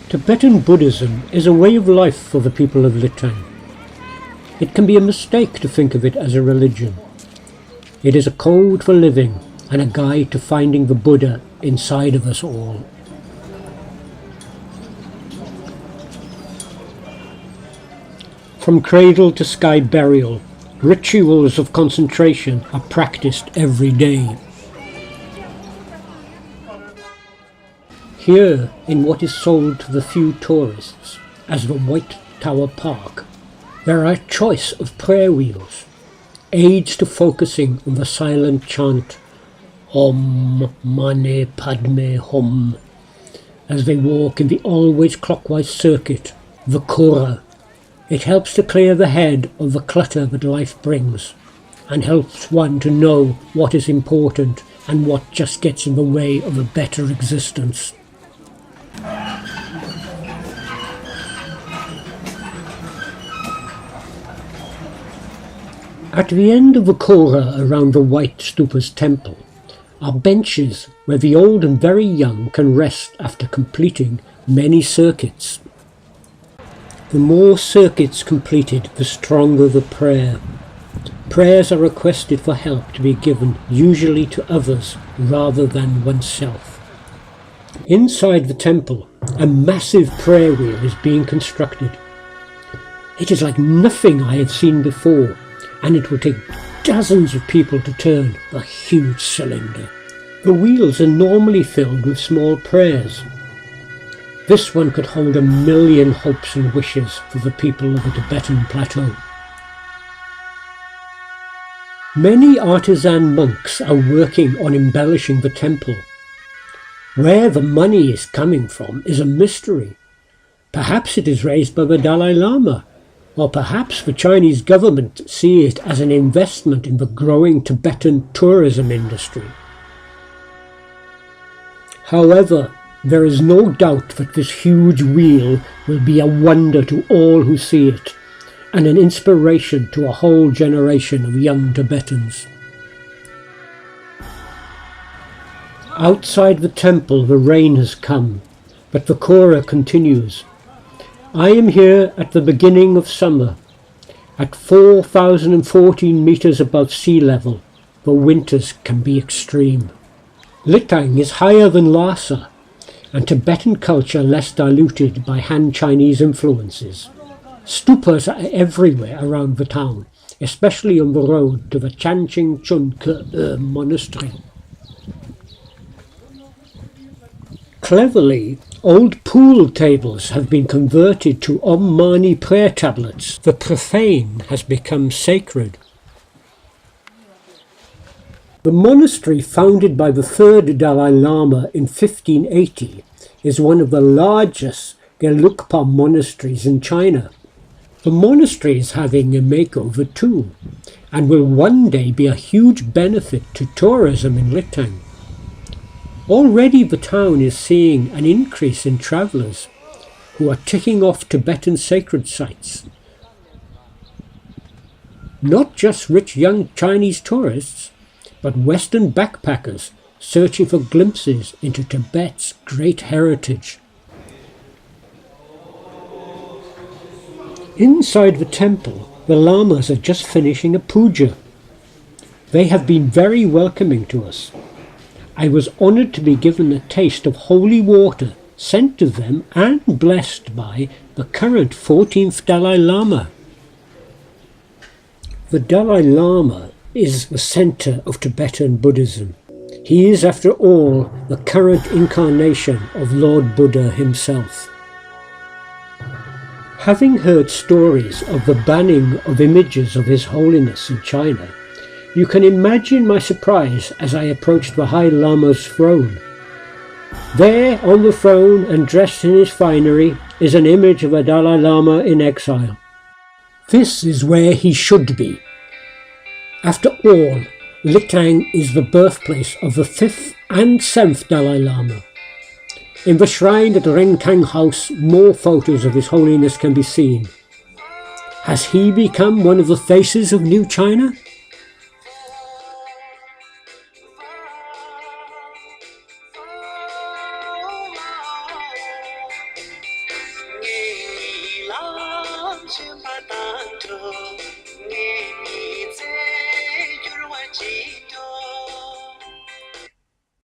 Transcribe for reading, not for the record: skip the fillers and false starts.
Tibetan Buddhism is a way of life for the people of Litang. It can be a mistake to think of it as a religion. It is a code for living and a guide to finding the Buddha inside of us all. From cradle to sky burial, rituals of concentration are practiced every day. Here, in what is sold to the few tourists as the White Tower Park, there are a choice of prayer wheels, aids to focusing on the silent chant Om Mani Padme Hum, as they walk in the always clockwise circuit, the Kora. It helps to clear the head of the clutter that life brings, and helps one to know what is important and what just gets in the way of a better existence. At the end of the Kora around the White Stupa's temple are benches where the old and very young can rest after completing many circuits. The more circuits completed, the stronger the prayer. Prayers are requested for help to be given, usually to others rather than oneself. Inside the temple, a massive prayer wheel is being constructed. It is like nothing I have seen before, and it will take dozens of people to turn the huge cylinder. The wheels are normally filled with small prayers. This one could hold 1,000,000 hopes and wishes for the people of the Tibetan plateau. Many artisan monks are working on embellishing the temple. Where the money is coming from is a mystery. Perhaps it is raised by the Dalai Lama, or perhaps the Chinese government see it as an investment in the growing Tibetan tourism industry. However, there is no doubt that this huge wheel will be a wonder to all who see it, and an inspiration to a whole generation of young Tibetans. Outside the temple the rain has come, but the Kora continues. I am here at the beginning of summer. At 4,014 meters above sea level, the winters can be extreme. Litang is higher than Lhasa, and Tibetan culture less diluted by Han Chinese influences. Stupas are everywhere around the town, especially on the road to the Chanching Chunke monastery. Cleverly, old pool tables have been converted to Om Mani prayer tablets. The profane has become sacred. The monastery, founded by the third Dalai Lama in 1580, is one of the largest Gelugpa monasteries in China. The monastery is having a makeover too, and will one day be a huge benefit to tourism in Litang. Already the town is seeing an increase in travellers who are ticking off Tibetan sacred sites. Not just rich young Chinese tourists, but Western backpackers searching for glimpses into Tibet's great heritage. Inside the temple, the lamas are just finishing a puja. They have been very welcoming to us. I was honoured to be given a taste of holy water sent to them and blessed by the current 14th Dalai Lama. The Dalai Lama is the centre of Tibetan Buddhism. He is, after all, the current incarnation of Lord Buddha himself. Having heard stories of the banning of images of His Holiness in China, you can imagine my surprise as I approached the High Lama's throne. There, on the throne and dressed in his finery, is an image of a Dalai Lama in exile. This is where he should be. After all, Litang is the birthplace of the 5th and 7th Dalai Lama. In the shrine at Renkang House, more photos of His Holiness can be seen. Has he become one of the faces of New China? come.